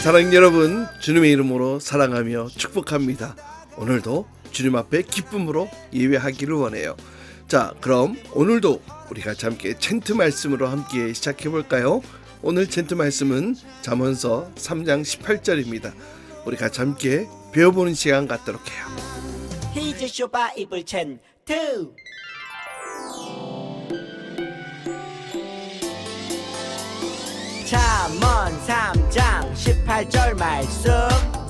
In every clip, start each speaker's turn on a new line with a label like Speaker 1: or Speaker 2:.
Speaker 1: 사랑 여러분, 주님의 이름으로 사랑하며 축복합니다. 오늘도 주님 앞에 기쁨으로 예배하기를 원해요. 자, 그럼 오늘도 우리가 함께 챈트 말씀으로 함께 시작해 볼까요? 오늘 챈트 말씀은 잠언서 3장 18절입니다. 우리가 함께 배워보는 시간 갖도록 해요.
Speaker 2: 히즈쇼 바이블 챈트. 잠언 3장 18절 말씀.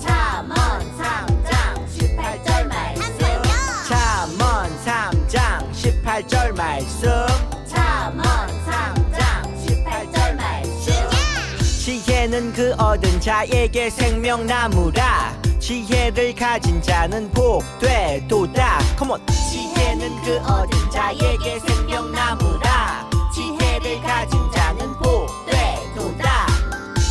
Speaker 3: 잠언 3장 18절 말씀.
Speaker 2: 잠언 3장 18절 말씀.
Speaker 3: 잠언 3장 18절 말씀.
Speaker 2: 지혜는 그 얻은 자에게 생명나무라. 지혜를 가진 자는 복되도다. 컴온. 지혜는 그 얻은 자에게 생명나무라. 지혜를 가진 자는 복되도다.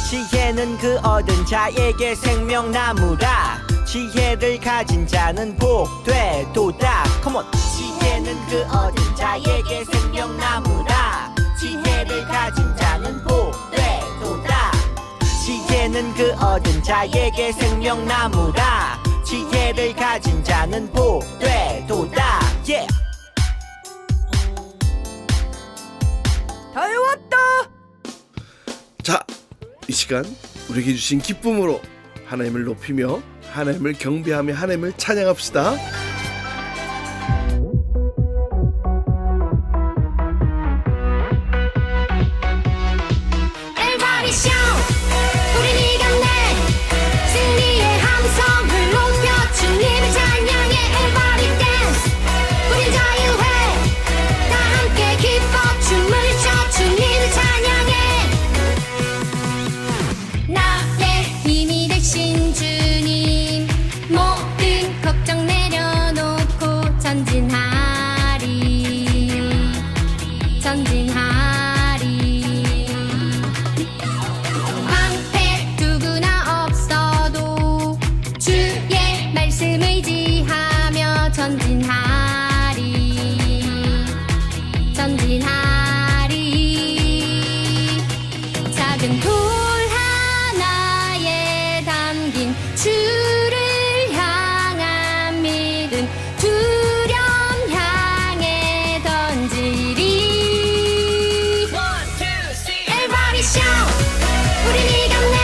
Speaker 2: 지혜는 그 얻은 자에게 생명나무라. 지혜를 가진 자는 복되도다. 컴온. 지혜는 그 얻은 자에게 생명나무라. 지혜를 가진 자는 복되도다. 지혜는 그 얻은 자에게 생명나무라. 지혜를 가진 자는 복되도다. 예. 다 외웠다.
Speaker 1: 자, 이 시간 우리에게 주신 기쁨으로 하나님을 높이며 하나님을 경배하며 하나님을 찬양합시다.
Speaker 3: Everybody shout. 우린 이겼네. 승리의 함성을 높여 주님을 찬양해. Everybody dance. 우린 자유해. 다 함께 기뻐 춤을 춰 주님을 찬양해. 나의 힘이 되신 주님, 모든 걱정 내려놓고 전진하리. 방패 누구나 없어도 주의 말씀 의지하며 전진하리. 작은 돌 하나에 담긴 주를 향한 믿음, 두려움 향해 던지리. Everybody shout. 우린 이겼네.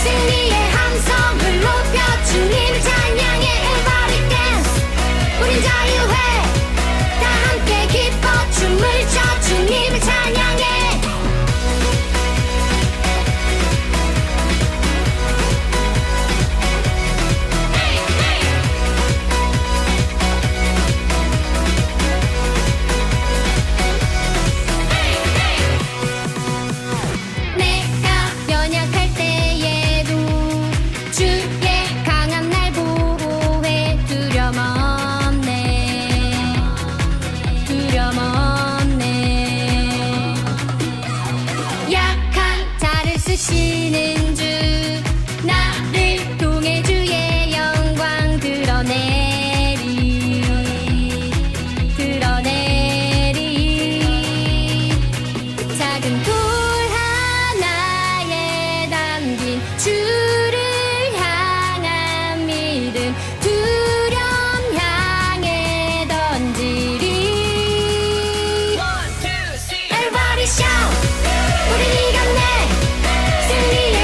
Speaker 3: 승리의 함성을 높여 주님을 찬양해. Everybody dance. 우린 자유해. 다 함께 기뻐 춤을 춰 주님을 찬양해. 내가 연약할 때에도 주의 강한 날 보호해. 두려움 없네. 약한 자를 쓰시는 주, 나를 통해 주의 영광 드러내리. 작은 돌 하나에 담긴 주를 향한 믿음, 두려움 향해 던지리. Everybody shout. 우린 이겼네. 승리의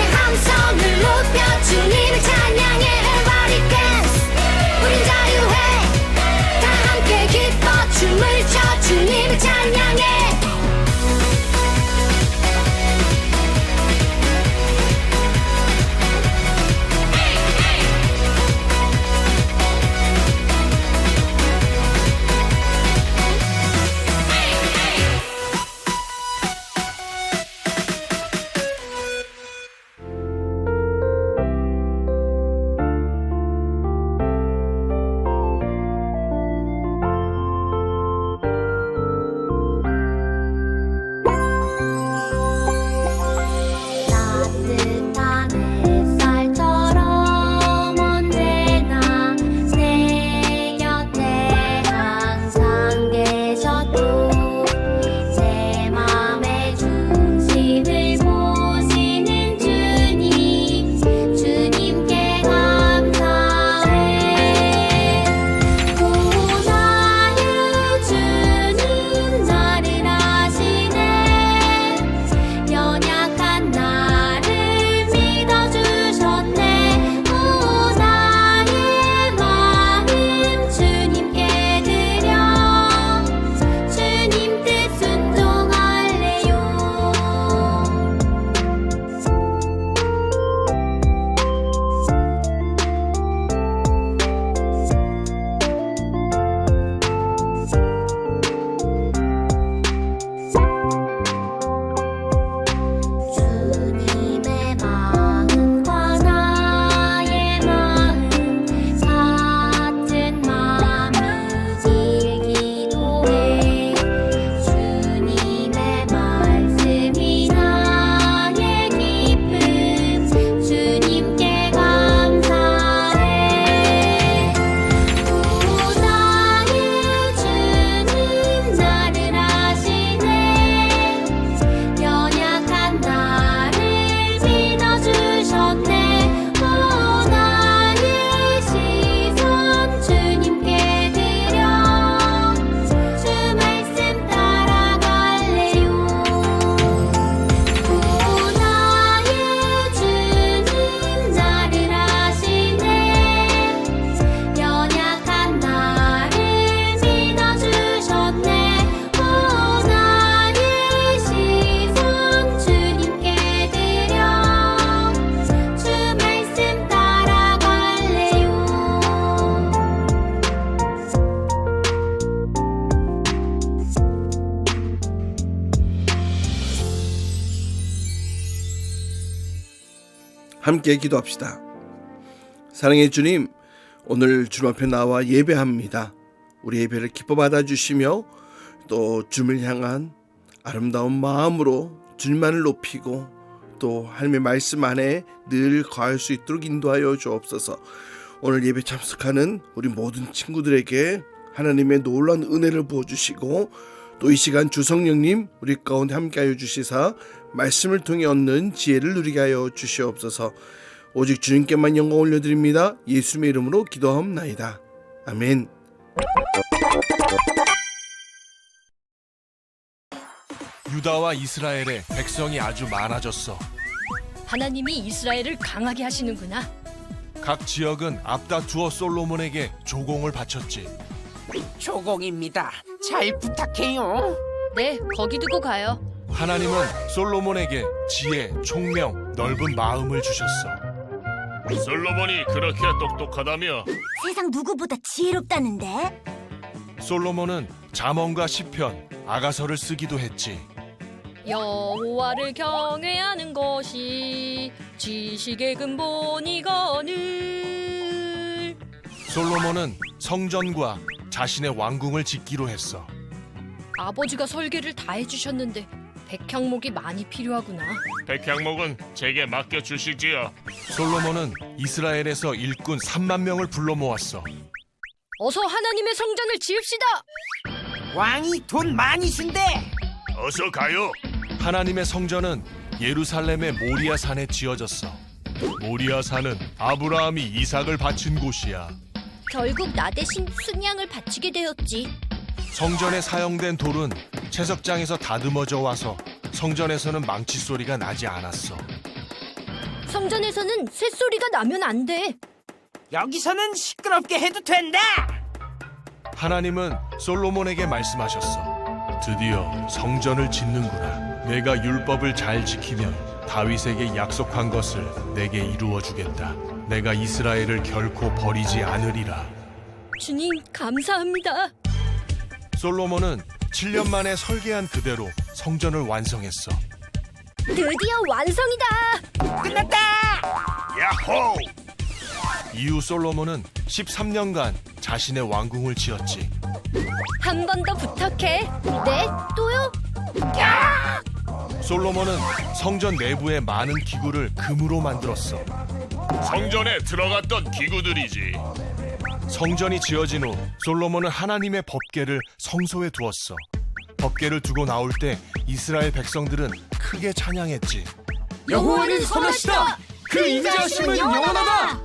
Speaker 1: 함께 기도합시다. 사랑의 주님, 오늘 주님 앞에 나와 예배합니다. 우리 예배를 기뻐 받아주시며 또 주님을 향한 아름다운 마음으로 주님만을 높이고 또 하나님의 말씀 안에 늘 거할 수 있도록 인도하여 주옵소서. 오늘 예배 참석하는 우리 모든 친구들에게 하나님의 놀라운 은혜를 부어주시고 또 이 시간 주 성령님 우리 가운데 함께하여 주시사 말씀을 통해 얻는 지혜를 누리게 하여 주시옵소서. 오직 주님께만 영광 올려드립니다. 예수님의 이름으로 기도하옵나이다. 아멘.
Speaker 4: 유다와 이스라엘의 백성이 아주 많아졌어.
Speaker 5: 하나님이 이스라엘을 강하게 하시는구나.
Speaker 4: 각 지역은 앞다투어 솔로몬에게 조공을 바쳤지.
Speaker 2: 조공입니다. 잘 부탁해요.
Speaker 5: 네, 거기 두고 가요.
Speaker 4: 하나님은 솔로몬에게 지혜, 총명, 넓은 마음을 주셨어.
Speaker 6: 솔로몬이 그렇게 똑똑하다며?
Speaker 7: 세상 누구보다 지혜롭다는데?
Speaker 4: 솔로몬은 잠언과 시편, 아가서를 쓰기도 했지.
Speaker 5: 여호와를 경외하는 것이 지식의 근본이거늘.
Speaker 4: 솔로몬은 성전과 자신의 왕궁을 짓기로 했어.
Speaker 5: 아버지가 설계를 다 해주셨는데 백향목이 많이 필요하구나.
Speaker 6: 백향목은 제게 맡겨주시지요.
Speaker 4: 솔로몬은 이스라엘에서 일꾼 3만 명을 불러 모았어.
Speaker 5: 어서 하나님의 성전을 지읍시다.
Speaker 2: 왕이 돈 많이 준대.
Speaker 6: 어서 가요.
Speaker 4: 하나님의 성전은 예루살렘의 모리아 산에 지어졌어. 모리아 산은 아브라함이 이삭을 바친 곳이야.
Speaker 3: 결국 나 대신 순양을 바치게 되었지.
Speaker 4: 성전에 사용된 돌은 채석장에서 다듬어져 와서 성전에서는 망치 소리가 나지 않았어.
Speaker 3: 성전에서는 쇳소리가 나면 안 돼.
Speaker 2: 여기서는 시끄럽게 해도 된다.
Speaker 4: 하나님은 솔로몬에게 말씀하셨어. 드디어 성전을 짓는구나. 내가 율법을 잘 지키면 다윗에게 약속한 것을 내게 이루어 주겠다. 내가 이스라엘을 결코 버리지 않으리라.
Speaker 5: 주님, 감사합니다.
Speaker 4: 솔로몬은 7년 만에 설계한 그대로 성전을 완성했어.
Speaker 3: 드디어 완성이다.
Speaker 2: 끝났다.
Speaker 6: 야호!
Speaker 4: 이후 솔로몬은 13년간 자신의 왕궁을 지었지.
Speaker 5: 한 번 더 부탁해.
Speaker 3: 네? 또요?
Speaker 4: 솔로몬은 성전 내부에 많은 기구를 금으로 만들었어.
Speaker 6: 성전에 들어갔던 기구들이지.
Speaker 4: 성전이 지어진 후 솔로몬은 하나님의 법궤를 성소에 두었어. 법궤를 두고 나올 때 이스라엘 백성들은 크게 찬양했지.
Speaker 2: 여호와는 선하시다. 그 인자하심은 영원하다.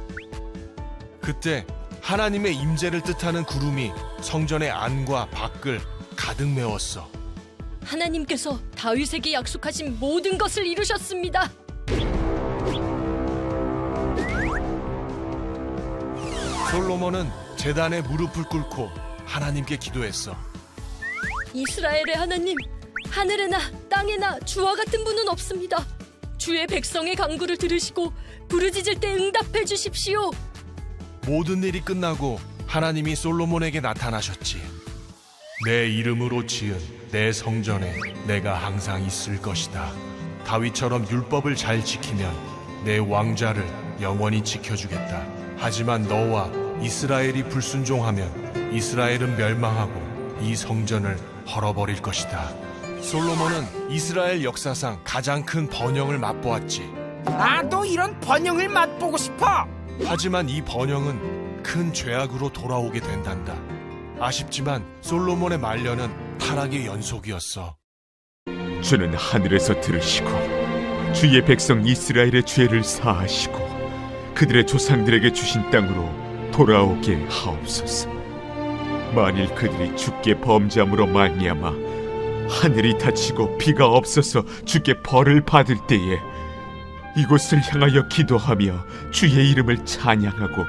Speaker 4: 그때 하나님의 임재를 뜻하는 구름이 성전의 안과 밖을 가득 메웠어.
Speaker 5: 하나님께서 다윗에게 약속하신 모든 것을 이루셨습니다.
Speaker 4: 솔로몬은 제단에 무릎을 꿇고 하나님께 기도했어.
Speaker 5: 이스라엘의 하나님, 하늘에나 땅에나 주와 같은 분은 없습니다. 주의 백성의 간구를 들으시고 부르짖을 때 응답해 주십시오.
Speaker 4: 모든 일이 끝나고 하나님이 솔로몬에게 나타나셨지. 내 이름으로 지은 내 성전에 내가 항상 있을 것이다. 다윗처럼 율법을 잘 지키면 내 왕자를 영원히 지켜주겠다. 하지만 너와 이스라엘이 불순종하면 이스라엘은 멸망하고 이 성전을 헐어버릴 것이다. 솔로몬은 이스라엘 역사상 가장 큰 번영을 맛보았지.
Speaker 2: 나도 이런 번영을 맛보고 싶어.
Speaker 4: 하지만 이 번영은 큰 죄악으로 돌아오게 된단다. 아쉽지만 솔로몬의 말년은 타락의 연속이었어.
Speaker 8: 주는 하늘에서 들으시고 주의 백성 이스라엘의 죄를 사하시고 그들의 조상들에게 주신 땅으로 돌아오게 하옵소서. 만일 그들이 주께 범죄함으로 말미암아 하늘이 닫히고 비가 없어서 주께 벌을 받을 때에 이곳을 향하여 기도하며 주의 이름을 찬양하고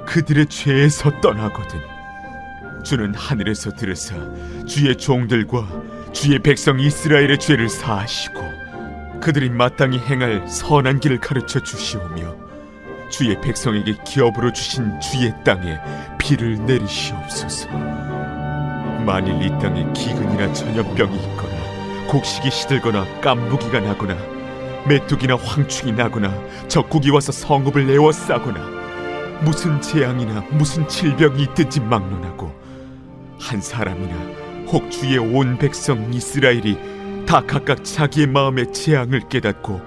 Speaker 8: 그들의 죄에서 떠나거든 주는 하늘에서 들으사 주의 종들과 주의 백성 이스라엘의 죄를 사하시고 그들이 마땅히 행할 선한 길을 가르쳐 주시오며 주의 백성에게 기업으로 주신 주의 땅에 비를 내리시옵소서. 만일 이 땅에 기근이나 전염병이 있거나 곡식이 시들거나 깐부기가 나거나 메뚜기나 황충이 나거나 적국이 와서 성읍을 에워싸거나 무슨 재앙이나 무슨 질병이 있든지 막론하고 한 사람이나 혹 주의 온 백성 이스라엘이 다 각각 자기의 마음의 재앙을 깨닫고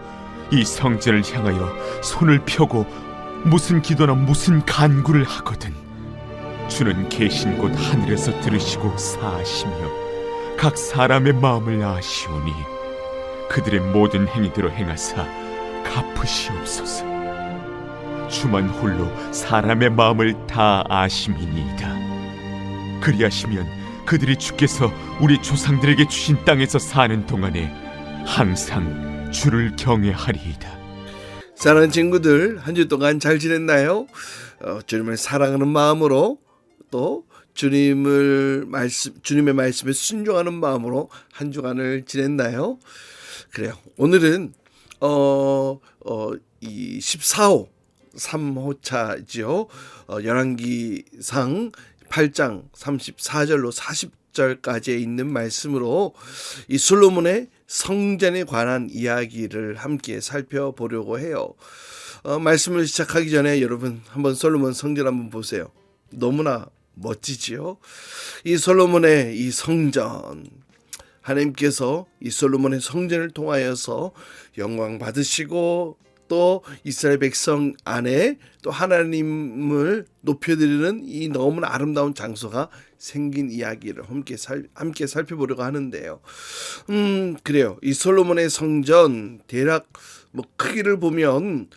Speaker 8: 이 성전을 향하여 손을 펴고 무슨 기도나 무슨 간구를 하거든 주는 계신 곳 하늘에서 들으시고 사하시며 각 사람의 마음을 아시오니 그들의 모든 행위대로 행하사 갚으시옵소서. 주만 홀로 사람의 마음을 다 아심이니이다. 그리하시면 그들이 주께서 우리 조상들에게 주신 땅에서 사는 동안에 항상 주를 경외하리이다.
Speaker 1: 사랑하는 친구들, 한 주 동안 잘 지냈나요? 주님을 사랑하는 마음으로 또 주님의 말씀에 순종하는 마음으로 한 주간을 지냈나요? 그래요. 오늘은 이 14호 3호차지요. 열왕기상 8장 34절로 40절까지에 있는 말씀으로 이 솔로몬의 성전에 관한 이야기를 함께 살펴보려고 해요. 말씀을 시작하기 전에 여러분 한번 솔로몬 성전 한번 보세요. 너무나 멋지지요. 이 솔로몬의 이 성전, 하나님께서 이 솔로몬의 성전을 통하여서 영광 받으시고 또 이스라엘 백성 안에 또 하나님을 높여드리는 이 너무나 아름다운 장소가 생긴 이야기를 함께 살펴보려고 하는데요. 그래요. 이 솔로몬의 성전 대략 크기를 보면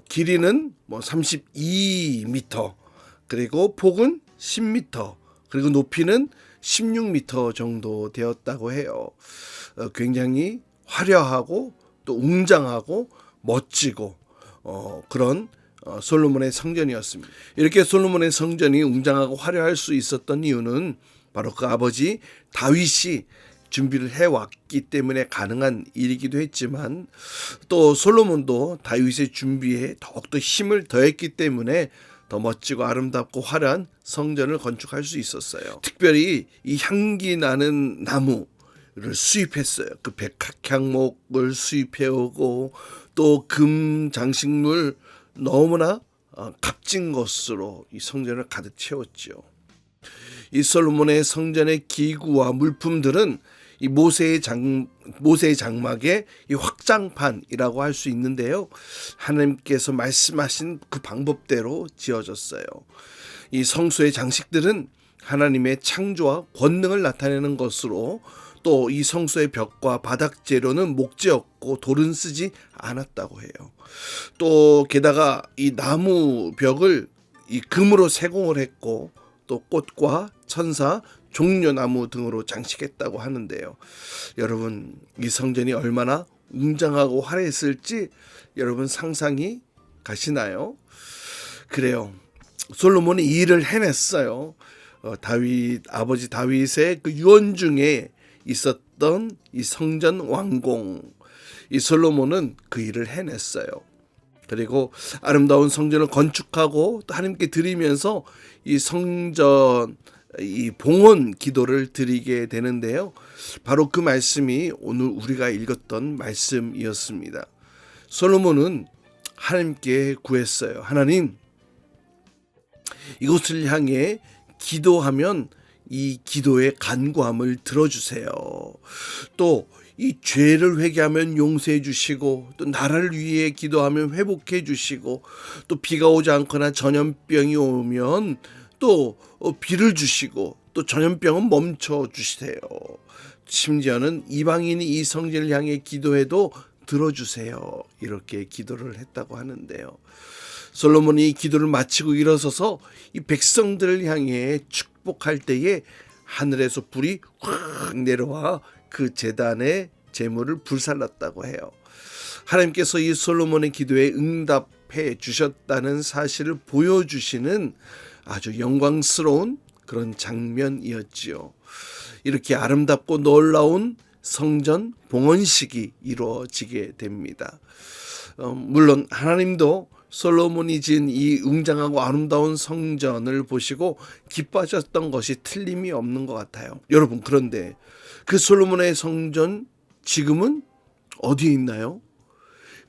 Speaker 1: 길이는 32m, 그리고 폭은 10m, 그리고 높이는 16m 정도 되었다고 해요. 굉장히 화려하고 또 웅장하고 멋지고 그런 솔로몬의 성전이었습니다. 이렇게 솔로몬의 성전이 웅장하고 화려할 수 있었던 이유는 바로 그 아버지 다윗이 준비를 해왔기 때문에 가능한 일이기도 했지만 또 솔로몬도 다윗의 준비에 더욱더 힘을 더했기 때문에 더 멋지고 아름답고 화려한 성전을 건축할 수 있었어요. 특별히 이 향기 나는 나무를 수입했어요. 그 백합향목을 수입해오고 또 금 장식물 너무나 값진 것으로 이 성전을 가득 채웠죠. 이 솔로몬의 성전의 기구와 물품들은 이 모세의 장막의 이 확장판이라고 할 수 있는데요. 하나님께서 말씀하신 그 방법대로 지어졌어요. 이 성소의 장식들은 하나님의 창조와 권능을 나타내는 것으로 또 이 성소의 벽과 바닥 재료는 목재였고 돌은 쓰지 않았다고 해요. 또 게다가 이 나무 벽을 이 금으로 세공을 했고 또 꽃과 천사, 종려나무 등으로 장식했다고 하는데요. 여러분, 이 성전이 얼마나 웅장하고 화려했을지 여러분 상상이 가시나요? 그래요. 솔로몬이 이 일을 해냈어요. 아버지 다윗의 그 유언 중에 있었던 이 성전 완공, 이 솔로몬은 그 일을 해냈어요. 그리고 아름다운 성전을 건축하고 또 하나님께 드리면서 이 성전 이 봉헌 기도를 드리게 되는데요. 바로 그 말씀이 오늘 우리가 읽었던 말씀이었습니다. 솔로몬은 하나님께 구했어요. 하나님, 이곳을 향해 기도하면 이 기도의 간구함을 들어주세요. 또 이 죄를 회개하면 용서해 주시고 또 나라를 위해 기도하면 회복해 주시고 또 비가 오지 않거나 전염병이 오면 또 비를 주시고 또 전염병은 멈춰 주세요. 심지어는 이방인이 이 성전을 향해 기도해도 들어주세요. 이렇게 기도를 했다고 하는데요. 솔로몬이 이 기도를 마치고 일어서서 이 백성들을 향해 축복할 때에 하늘에서 불이 확 내려와 그 제단의 제물을 불살랐다고 해요. 하나님께서 이 솔로몬의 기도에 응답해 주셨다는 사실을 보여주시는 아주 영광스러운 그런 장면이었지요. 이렇게 아름답고 놀라운 성전 봉헌식이 이루어지게 됩니다. 물론 하나님도 솔로몬이 지은 이 웅장하고 아름다운 성전을 보시고 기뻐하셨던 것이 틀림이 없는 것 같아요. 여러분, 그런데 그 솔로몬의 성전 지금은 어디에 있나요?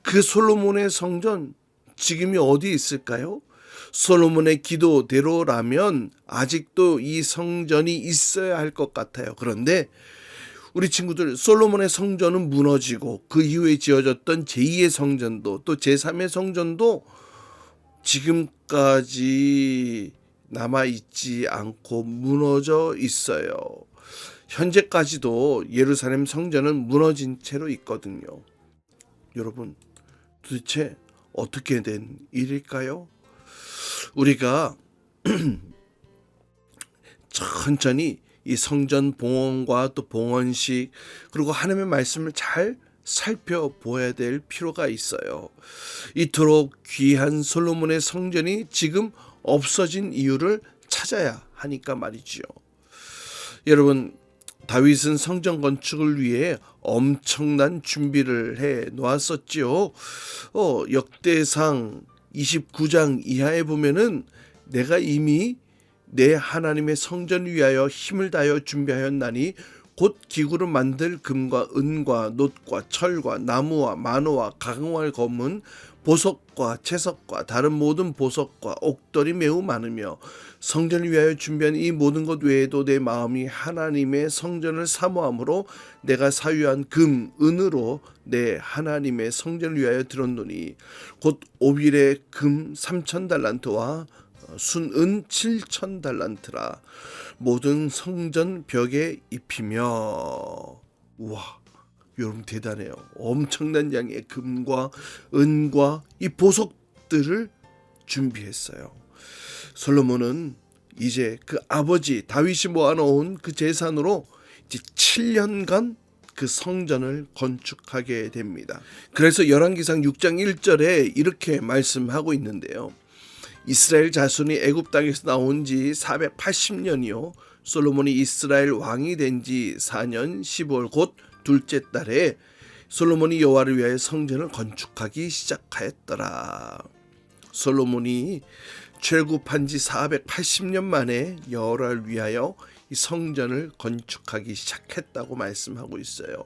Speaker 1: 그 솔로몬의 성전 지금이 어디에 있을까요? 솔로몬의 기도대로라면 아직도 이 성전이 있어야 할 것 같아요. 그런데 우리 친구들, 솔로몬의 성전은 무너지고 그 이후에 지어졌던 제2의 성전도 또 제3의 성전도 지금까지 남아있지 않고 무너져 있어요. 현재까지도 예루살렘 성전은 무너진 채로 있거든요. 여러분, 도대체 어떻게 된 일일까요? 우리가 천천히 이 성전 봉헌과 또 봉헌식 그리고 하나님의 말씀을 잘 살펴보아야 될 필요가 있어요. 이토록 귀한 솔로몬의 성전이 지금 없어진 이유를 찾아야 하니까 말이지요. 여러분, 다윗은 성전 건축을 위해 엄청난 준비를 해 놓았었지요. 역대상 29장 이하에 보면은 내가 이미 내 하나님의 성전 위하여 힘을 다하여 준비하였나니 곧 기구로 만들 금과 은과 놋과 철과 나무와 만호와 강화할 검은 보석과 채석과 다른 모든 보석과 옥돌이 매우 많으며 성전을 위하여 준비한 이 모든 것 외에도 내 마음이 하나님의 성전을 사모함으로 내가 사유한 금, 은으로 내 하나님의 성전을 위하여 들었노니 곧 오빌의 금 3,000달란트와 순은 7,000달란트라 모든 성전 벽에 입히며. 우와, 여러분 대단해요. 엄청난 양의 금과 은과 이 보석들을 준비했어요. 솔로몬은 이제 그 아버지 다윗이 모아놓은 그 재산으로 이제 7년간 그 성전을 건축하게 됩니다. 그래서 열왕기상 6장 1절에 이렇게 말씀하고 있는데요. 이스라엘 자손이 애굽 땅에서 나온 지 480년이요 솔로몬이 이스라엘 왕이 된 지 4년 15월 곧 둘째 달에 솔로몬이 여호와를 위하여 성전을 건축하기 시작하였더라. 솔로몬이 출굽한 지 480년 만에 여호와를 위하여 이 성전을 건축하기 시작했다고 말씀하고 있어요.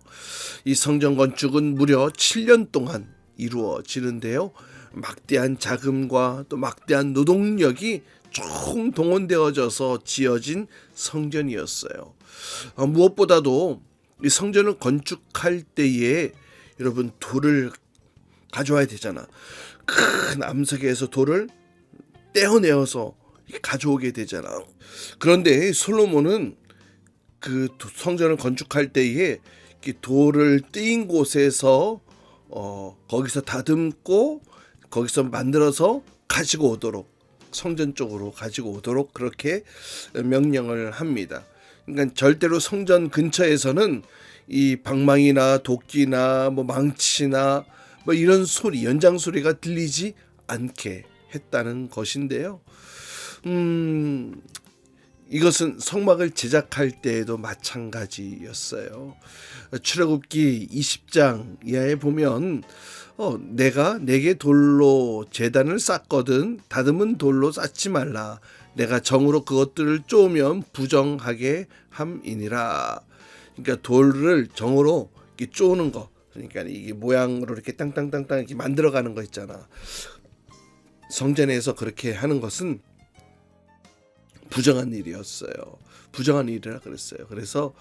Speaker 1: 이 성전 건축은 무려 7년 동안 이루어지는데요. 막대한 자금과 또 막대한 노동력이 총 동원되어져서 지어진 성전이었어요. 무엇보다도 이 성전을 건축할 때에 여러분 돌을 가져와야 되잖아. 큰 암석에서 돌을 떼어내어서 가져오게 되잖아. 그런데 솔로몬은 그 성전을 건축할 때에 돌을 떼인 곳에서 거기서 다듬고 거기서 만들어서 가지고 오도록 성전 쪽으로 가지고 오도록 그렇게 명령을 합니다. 그러니까 절대로 성전 근처에서는 이 방망이나 도끼나 뭐 망치나 뭐 이런 소리, 연장 소리가 들리지 않게 했다는 것인데요. 이것은 성막을 제작할 때에도 마찬가지였어요. 출애굽기 20장 이하에 보면 내가 내게 돌로 제단을 쌓거든 다듬은 돌로 쌓지 말라. 내가 정으로 그것들을 쪼으면 부정하게 함이니라. 그러니까 돌을 정으로 이렇게 쪼는 거, 그러니까 이게 모양으로 이렇게 땅땅땅땅 이렇게 만들어가는 거 있잖아. 성전에서 그렇게 하는 것은 부정한 일이었어요. 부정한 일이라 그랬어요. 그래서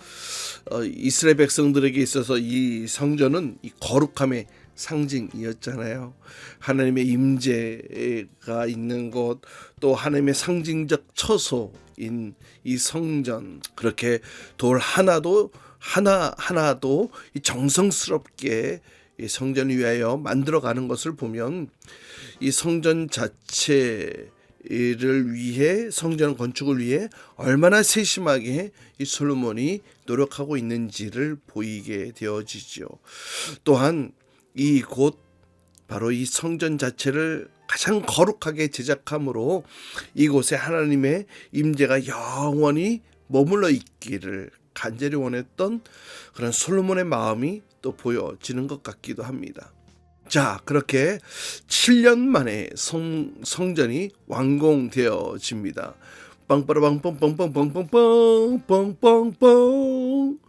Speaker 1: 이스라엘 백성들에게 있어서 이 성전은 이 거룩함의 상징이었잖아요. 하나님의 임재가 있는 곳, 또 하나님의 상징적 처소인 이 성전, 그렇게 돌 하나도 정성스럽게 이 성전을 위하여 만들어가는 것을 보면 이 성전 자체를 위해, 성전 건축을 위해 얼마나 세심하게 이 솔로몬이 노력하고 있는지를 보이게 되어지죠. 또한 이곳 바로 이 성전 자체를 가장 거룩하게 제작함으로 이곳에 하나님의 임재가 영원히 머물러 있기를 간절히 원했던 그런 솔로몬의 마음이 또 보여지는 것 같기도 합니다. 자, 그렇게 7년 만에 성전이 완공되어집니다. 빵빠라빵빵빵빵빵빵빵빵빵빵.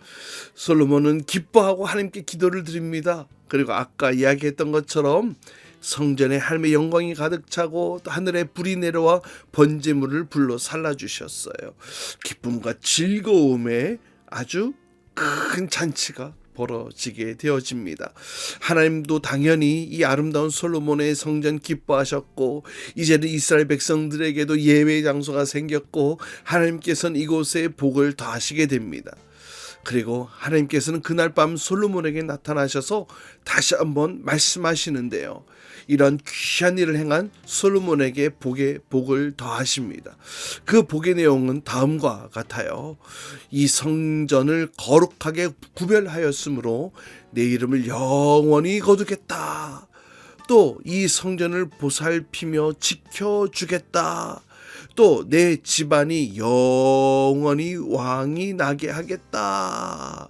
Speaker 1: 솔로몬은 기뻐하고 하나님께 기도를 드립니다. 그리고 아까 이야기했던 것처럼 성전에 하나님의 영광이 가득 차고 또 하늘에 불이 내려와 번제물을 불로 살라주셨어요. 기쁨과 즐거움에 아주 큰 잔치가 벌어지게 되어집니다. 하나님도 당연히 이 아름다운 솔로몬의 성전 기뻐하셨고, 이제는 이스라엘 백성들에게도 예배 장소가 생겼고, 하나님께서는 이곳에 복을 더하시게 됩니다. 그리고 하나님께서는 그날 밤 솔로몬에게 나타나셔서 다시 한번 말씀하시는데요. 이런 귀한 일을 행한 솔로몬에게 복을 더하십니다. 그 복의 내용은 다음과 같아요. 이 성전을 거룩하게 구별하였으므로 내 이름을 영원히 거두겠다. 또 이 성전을 보살피며 지켜주겠다. 또 내 집안이 영원히 왕이 나게 하겠다.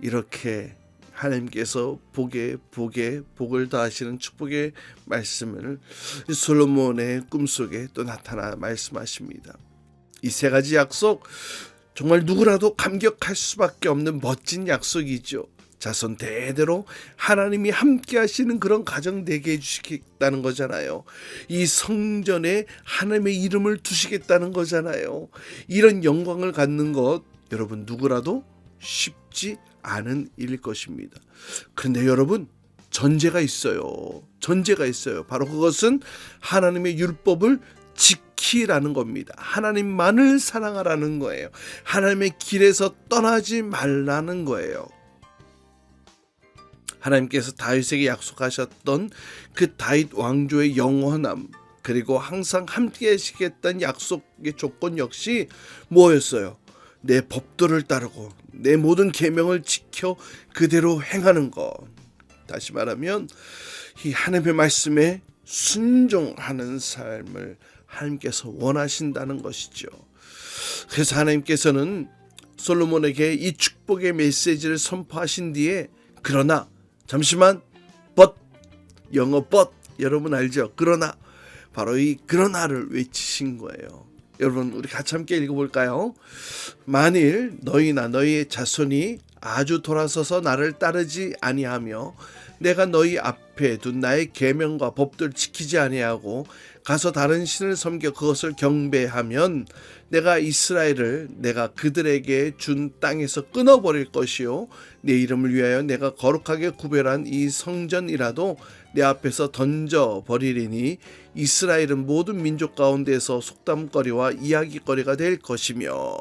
Speaker 1: 이렇게 하나님께서 복을 더하시는 축복의 말씀을 솔로몬의 꿈속에 또 나타나 말씀하십니다. 이 세 가지 약속, 정말 누구라도 감격할 수밖에 없는 멋진 약속이죠. 자손 대대로 하나님이 함께 하시는 그런 가정 되게 해주시겠다는 거잖아요. 이 성전에 하나님의 이름을 두시겠다는 거잖아요. 이런 영광을 갖는 것, 여러분 누구라도 쉽지 않은 일일 것입니다. 그런데 여러분, 전제가 있어요. 바로 그것은 하나님의 율법을 지키라는 겁니다. 하나님만을 사랑하라는 거예요. 하나님의 길에서 떠나지 말라는 거예요. 하나님께서 다윗에게 약속하셨던 그 다윗 왕조의 영원함, 그리고 항상 함께 하시겠다는 약속의 조건 역시 뭐였어요? 내 법도를 따르고 내 모든 계명을 지켜 그대로 행하는 것. 다시 말하면 이 하나님의 말씀에 순종하는 삶을 하나님께서 원하신다는 것이죠. 그래서 하나님께서는 솔로몬에게 이 축복의 메시지를 선포하신 뒤에, 그러나 잠시만, 영어 여러분 알죠? 그러나, 바로 이 그러나를 외치신 거예요. 여러분, 우리 같이 함께 읽어볼까요? 만일 너희나 너희의 자손이 아주 돌아서서 나를 따르지 아니하며 내가 너희 앞에 둔 나의 계명과 법도를 지키지 아니하고 가서 다른 신을 섬겨 그것을 경배하면 내가 이스라엘을 내가 그들에게 준 땅에서 끊어버릴 것이요 내 이름을 위하여 내가 거룩하게 구별한 이 성전이라도 내 앞에서 던져버리리니 이스라엘은 모든 민족 가운데서 속담거리와 이야기거리가 될 것이며.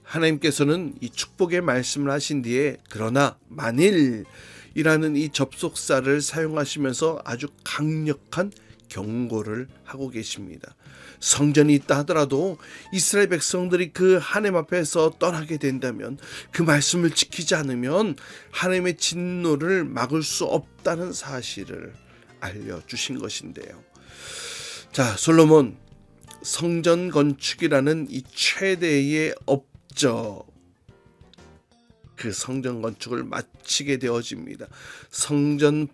Speaker 1: 하나님께서는 이 축복의 말씀을 하신 뒤에 그러나 만일이라는 이 접속사를 사용하시면서 아주 강력한 경고를 하고 계십니다. 성전이 있다 하더라도 이스라엘 백성들이 그 하나님 앞에서 떠나게 된다면, 그 말씀을 지키지 않으면 하나님의 진노를 막을 수 없다는 사실을 알려주신 것인데요. 자, 솔로몬 성전 건축이라는 이 최대의 업적, 그 성전 건축을 마치게 되어집니다. 성전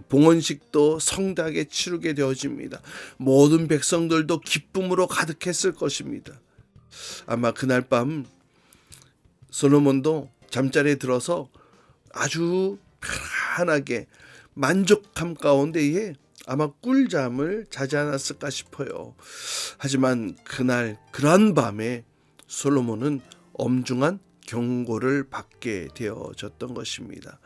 Speaker 1: 봉헌식도 성대하게 치르게 되어집니다. 모든 백성들도 기쁨으로 가득했을 것입니다. 아마 그날 밤 솔로몬도 잠자리에 들어서 아주 편안하게 만족함 가운데에 아마 꿀잠을 자지 않았을까 싶어요. 하지만 그날 그러한 밤에 솔로몬은 엄중한 경고를 받게 되어졌던 것입니다.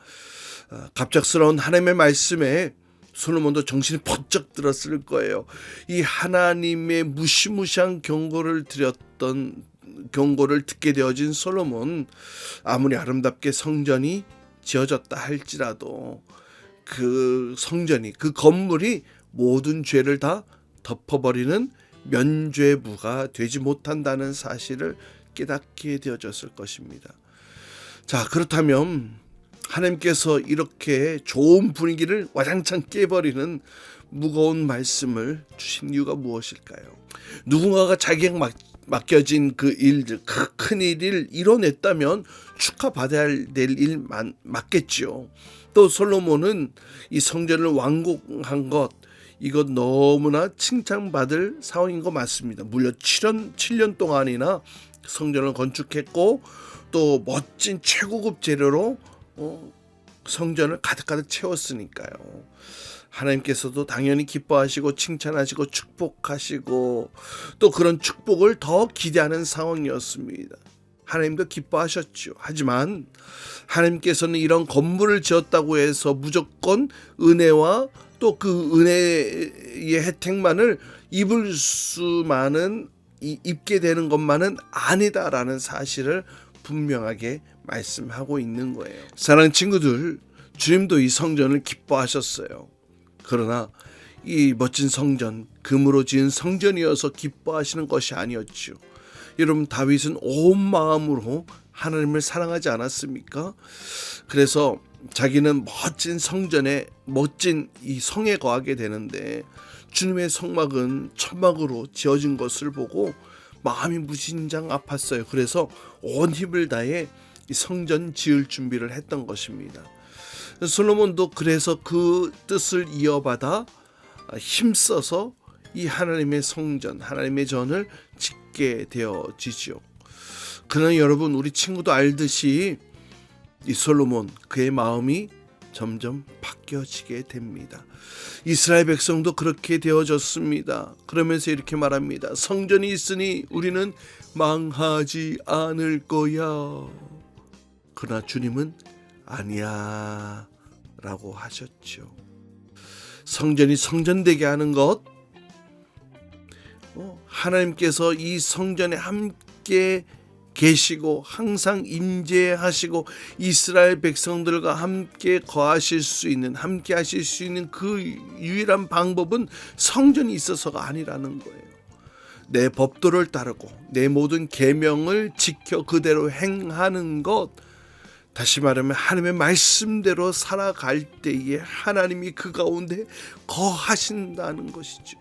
Speaker 1: 갑작스러운 하나님의 말씀에 솔로몬도 정신이 번쩍 들었을 거예요. 이 하나님의 무시무시한 경고를 듣게 되어진 솔로몬, 아무리 아름답게 성전이 지어졌다 할지라도 그 성전이, 그 건물이 모든 죄를 다 덮어버리는 면죄부가 되지 못한다는 사실을 깨닫게 되어졌을 것입니다. 자, 그렇다면 하나님께서 이렇게 좋은 분위기를 와장창 깨버리는 무거운 말씀을 주신 이유가 무엇일까요? 누군가가 자기에게 맡겨진 그 일들, 그 큰 일을 이뤄냈다면 축하받아야 될 일 맞겠지요. 또 솔로몬은 이 성전을 완공한 것, 이것 너무나 칭찬받을 상황인 거 맞습니다. 무려 7년 동안이나 성전을 건축했고 또 멋진 최고급 재료로 성전을 가득가득 채웠으니까요. 하나님께서도 당연히 기뻐하시고 칭찬하시고 축복하시고 또 그런 축복을 더 기대하는 상황이었습니다. 하나님도 기뻐하셨죠. 하지만 하나님께서는 이런 건물을 지었다고 해서 무조건 은혜와 또 그 은혜의 혜택만을 입게 되는 것만은 아니다라는 사실을 분명하게 말씀하고 있는 거예요. 사랑하는 친구들, 주님도 이 성전을 기뻐하셨어요. 그러나 이 멋진 성전, 금으로 지은 성전이어서 기뻐하시는 것이 아니었죠. 여러분, 다윗은 온 마음으로 하나님을 사랑하지 않았습니까? 그래서 자기는 멋진 성전에, 멋진 이 성에 거하게 되는데 주님의 성막은 천막으로 지어진 것을 보고 마음이 무진장 아팠어요. 그래서 온 힘을 다해 이 성전 지을 준비를 했던 것입니다. 솔로몬도 그래서 그 뜻을 이어받아 힘써서 이 하나님의 성전, 하나님의 전을 짓게 되어지죠. 그러나 여러분, 우리 친구도 알듯이 이 솔로몬, 그의 마음이 점점 바뀌어지게 됩니다. 이스라엘 백성도 그렇게 되어졌습니다. 그러면서 이렇게 말합니다. 성전이 있으니 우리는 망하지 않을 거야. 그러나 주님은 아니야 라고 하셨죠. 성전이 성전되게 하는 것, 하나님께서 이 성전에 함께 계시고 항상 임재하시고 이스라엘 백성들과 함께 거하실 수 있는, 함께 하실 수 있는 그 유일한 방법은 성전이 있어서가 아니라는 거예요. 내 법도를 따르고 내 모든 계명을 지켜 그대로 행하는 것, 다시 말하면 하나님의 말씀대로 살아갈 때에 하나님이 그 가운데 거하신다는 것이죠.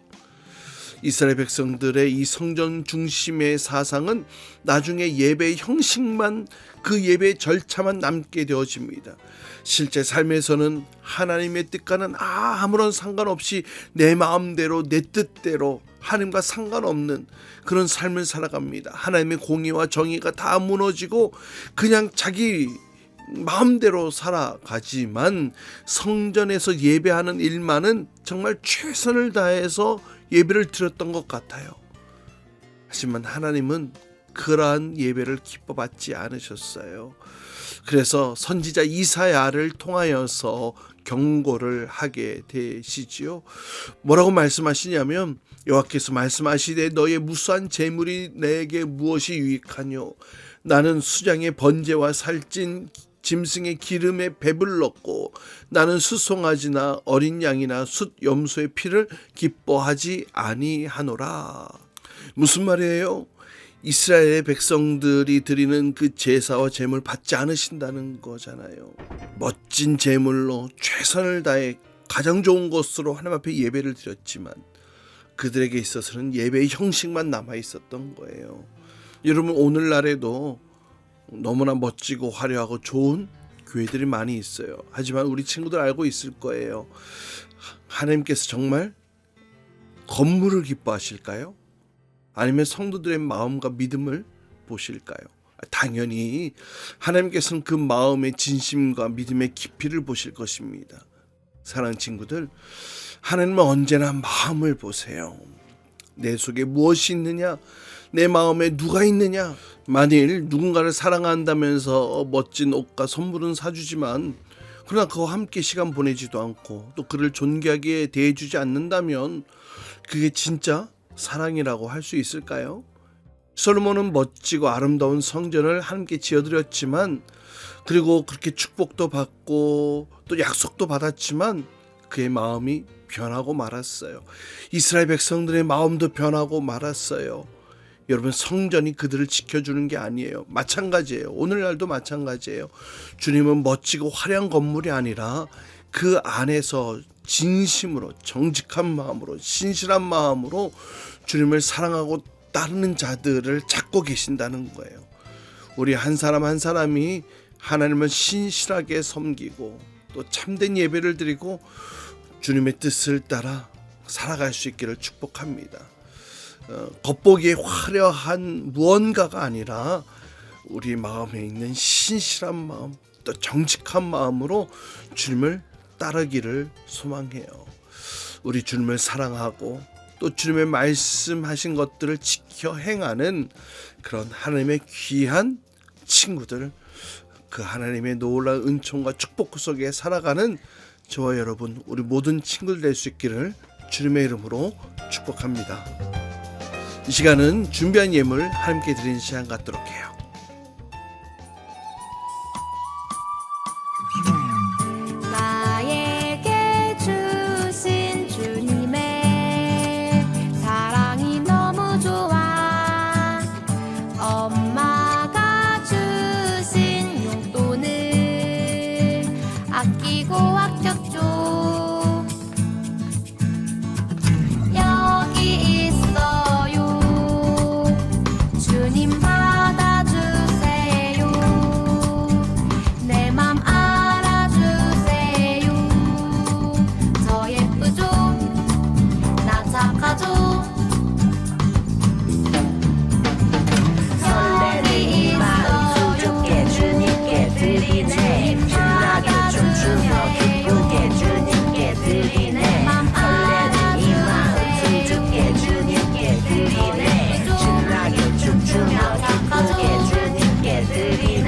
Speaker 1: 이스라엘 백성들의 이 성전 중심의 사상은 나중에 예배의 형식만, 그 예배의 절차만 남게 되어집니다. 실제 삶에서는 하나님의 뜻과는 아무런 상관없이 내 마음대로 내 뜻대로 하나님과 상관없는 그런 삶을 살아갑니다. 하나님의 공의와 정의가 다 무너지고 그냥 자기 마음대로 살아가지만 성전에서 예배하는 일만은 정말 최선을 다해서 예배를 드렸던 것 같아요. 하지만 하나님은 그러한 예배를 기뻐받지 않으셨어요. 그래서 선지자 이사야를 통하여서 경고를 하게 되시지요. 뭐라고 말씀하시냐면, 여호와께서 말씀하시되 너의 무수한 재물이 내게 무엇이 유익하뇨? 나는 수장의 번제와 살찐 짐승의 기름에 배불렀고 나는 수송아지나 어린 양이나 숫 염소의 피를 기뻐하지 아니하노라. 무슨 말이에요? 이스라엘의 백성들이 드리는 그 제사와 제물 받지 않으신다는 거잖아요. 멋진 제물로 최선을 다해 가장 좋은 것으로 하나님 앞에 예배를 드렸지만 그들에게 있어서는 예배의 형식만 남아 있었던 거예요. 여러분, 오늘날에도 너무나 멋지고 화려하고 좋은 교회들이 많이 있어요. 하지만 우리 친구들 알고 있을 거예요. 하나님께서 정말 건물을 기뻐하실까요? 아니면 성도들의 마음과 믿음을 보실까요? 당연히 하나님께서는 그 마음의 진심과 믿음의 깊이를 보실 것입니다. 사랑하는 친구들, 하나님은 언제나 마음을 보세요. 내 속에 무엇이 있느냐? 내 마음에 누가 있느냐? 만일 누군가를 사랑한다면서 멋진 옷과 선물은 사주지만 그러나 그와 함께 시간 보내지도 않고 또 그를 존귀하게 대해주지 않는다면 그게 진짜 사랑이라고 할 수 있을까요? 솔로몬은 멋지고 아름다운 성전을 함께 지어드렸지만, 그리고 그렇게 축복도 받고 또 약속도 받았지만 그의 마음이 변하고 말았어요. 이스라엘 백성들의 마음도 변하고 말았어요. 여러분, 성전이 그들을 지켜주는 게 아니에요. 마찬가지예요. 오늘날도 마찬가지예요. 주님은 멋지고 화려한 건물이 아니라 그 안에서 진심으로, 정직한 마음으로, 신실한 마음으로 주님을 사랑하고 따르는 자들을 찾고 계신다는 거예요. 우리 한 사람 한 사람이 하나님을 신실하게 섬기고 또 참된 예배를 드리고 주님의 뜻을 따라 살아갈 수 있기를 축복합니다. 겉보기에 화려한 무언가가 아니라 우리 마음에 있는 신실한 마음, 또 정직한 마음으로 주님을 따르기를 소망해요. 우리 주님을 사랑하고 또 주님의 말씀하신 것들을 지켜 행하는 그런 하나님의 귀한 친구들, 그 하나님의 놀라운 은총과 축복 속에 살아가는 저와 여러분, 우리 모든 친구들 될 수 있기를 주님의 이름으로 축복합니다. 이 시간은 준비한 예물 함께 드리는 시간 갖도록 해요.
Speaker 9: 나에게 주신 주님의 사랑이 너무 좋아. 엄마가 주신 용돈을 아끼고 아꼈죠. 여기 있어요. 주님 받아주세요. 내 맘 알아주세요. 저 예쁘죠? 나 착하죠? 설레는 이 마음 주께 주님께 드리네. 신나게 춤추며 기쁘게 주님께 드리네. 설레는 이 마음 주께 주님께 드리네. 신나게 춤추며 기쁘게 주님께 드리네.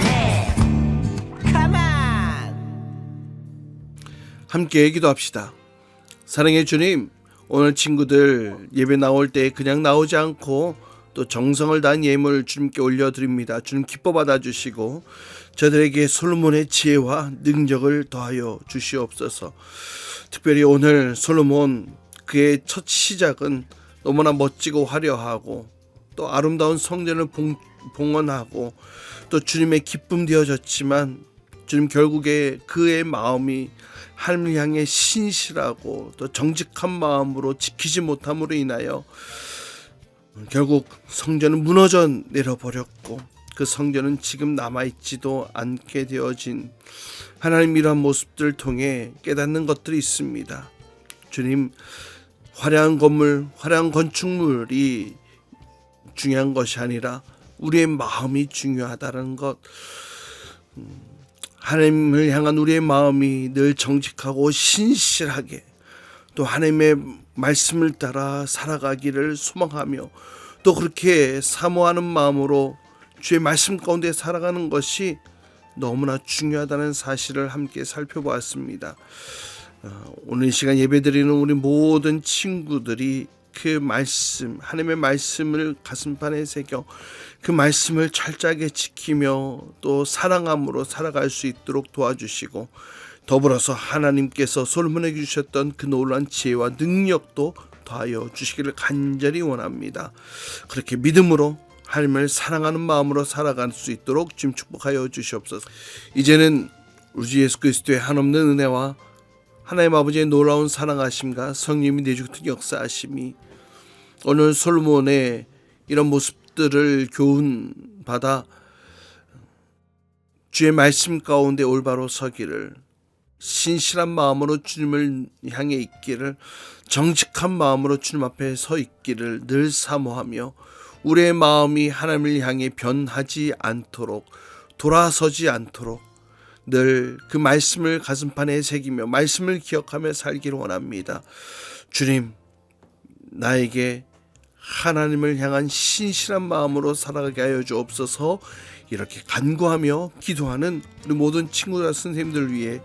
Speaker 1: 함께 기도합시다. 사랑의 주님, 오늘 친구들 예배 나올 때 그냥 나오지 않고 또 정성을 다한 예물 주님께 올려드립니다. 주님 기뻐 받아주시고 저들에게 솔로몬의 지혜와 능력을 더하여 주시옵소서. 특별히 오늘 솔로몬, 그의 첫 시작은 너무나 멋지고 화려하고 또 아름다운 성전을 봉헌하고 또 주님의 기쁨 되어졌지만, 주님 결국에 그의 마음이 하나님을 향해 신실하고 또 정직한 마음으로 지키지 못함으로 인하여 결국 성전은 무너져 내려버렸고, 그 성전은 지금 남아있지도 않게 되어진 하나님, 이러한 모습들을 통해 깨닫는 것들이 있습니다. 주님, 화려한 건물, 화려한 건축물이 중요한 것이 아니라 우리의 마음이 중요하다는 것, 하나님을 향한 우리의 마음이 늘 정직하고 신실하게 또 하나님의 말씀을 따라 살아가기를 소망하며 또 그렇게 사모하는 마음으로 주의 말씀 가운데 살아가는 것이 너무나 중요하다는 사실을 함께 살펴보았습니다. 오늘 이 시간 예배드리는 우리 모든 친구들이 그 말씀, 하나님의 말씀을 가슴판에 새겨 그 말씀을 철저하게 지키며 또 사랑함으로 살아갈 수 있도록 도와주시고, 더불어서 하나님께서 솔로몬에게 주셨던 그 놀라운 지혜와 능력도 더하여 주시기를 간절히 원합니다. 그렇게 믿음으로 하나님을 사랑하는 마음으로 살아갈 수 있도록 주님 축복하여 주시옵소서. 이제는 우리 주 예수 그리스도의 한없는 은혜와 하나님 아버지의 놀라운 사랑하심과 성령님이 내주신 역사하심이 오늘 솔로몬의 이런 모습들을 교훈받아 주의 말씀 가운데 올바로 서기를, 신실한 마음으로 주님을 향해 있기를, 정직한 마음으로 주님 앞에 서 있기를 늘 사모하며 우리의 마음이 하나님을 향해 변하지 않도록, 돌아서지 않도록 늘 그 말씀을 가슴판에 새기며 말씀을 기억하며 살기를 원합니다. 주님, 나에게 하나님을 향한 신실한 마음으로 살아가게 하여 주옵소서. 이렇게 간구하며 기도하는 우리 모든 친구들, 선생님들 위해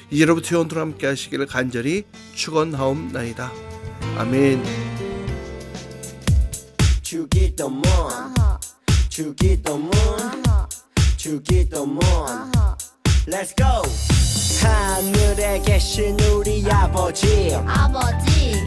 Speaker 1: 이제로부터 영원토록 함께 하시기를 간절히 축원하옵나이다. 아멘.
Speaker 10: 주기도문 주기도문 주기도문 Let's go. 하늘에 계신 우리 아버지,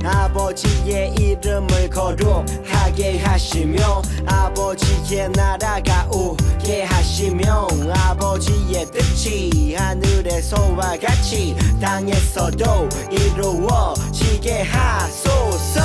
Speaker 10: 아버지의 이름을 거룩하게 하시며 아버지의 나라가 오게 하시며 아버지의 뜻이 하늘에서와 같이 땅에서도 이루어지게 하소서.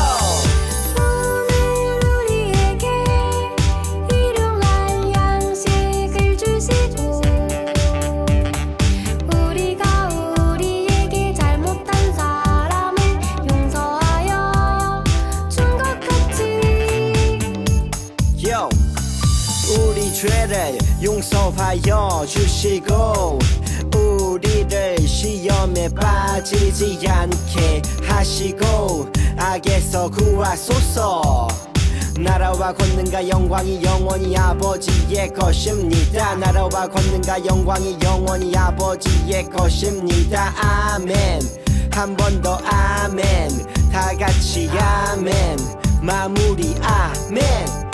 Speaker 10: 죄를 용서하여 주시고 사망에 빠지지 않게 하시고 악에서 구하소서. 나라와 권능과 영광이 영원히 아버지의 것입니다. 나라와 권능과 영광이 영원히 아버지의 것입니다. 아멘. 한 번 더 아멘. 다 같이 아멘. 마무리 아멘.